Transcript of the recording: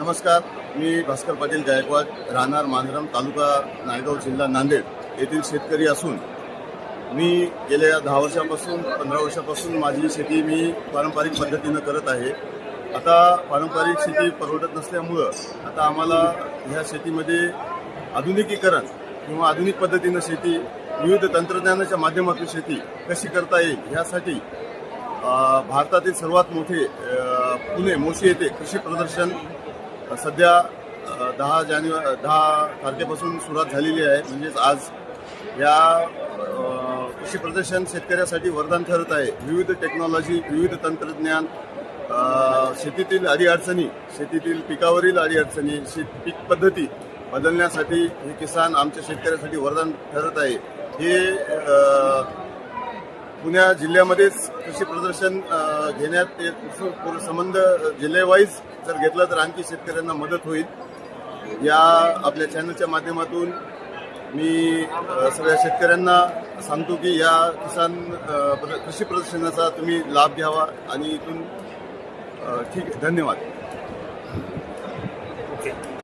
नमस्कार, मी भास्कर पाटील गायकवाड, राहणार मांजरम, तालुका नायगाव, जिल्हा नांदेड येथील शेतकरी असून मी गेल्या 10 वर्षापासून 15 वर्षापासून माझी शेती मी पारंपरिक पद्धतीनं करत आहे. आता पारंपरिक शेती परवडत नसल्यामुळं आता आम्हाला ह्या शेतीमध्ये आधुनिकीकरण किंवा आधुनिक पद्धतीनं शेती, विविध तंत्रज्ञानाच्या माध्यमातून शेती कशी करता येईल ह्यासाठी भारतातील सर्वात मोठे पुणे मोशी येथे कृषी प्रदर्शन सध्या 10 तारखेपासून सुरुवात झालेली आहे. म्हणजेच आज या कृषी प्रदर्शन शेतकऱ्यासाठी वरदान ठरत आहे. विविध टेक्नॉलॉजी, विविध तंत्रज्ञान, शेतीतील अडीअडचणी, शेतीतील पिकावरील अडीअडचणी, पीक पद्धती बदलण्यासाठी हे किसान आमच्या शेतकऱ्यासाठी वरदान ठरत आहे. हे पुणे जिल्ह्यामध्येच कृषी प्रदर्शन घेण्यात संबंध जिल्ह्यावाईज जर घेतलं तर आणखी शेतकऱ्यांना मदत होईल. या आपल्या चॅनलच्या माध्यमातून मी सगळ्या शेतकऱ्यांना सांगतो की या कृषी प्रदर्शनाचा तुम्ही लाभ घ्यावा आणि इथून ठीक आहे. धन्यवाद.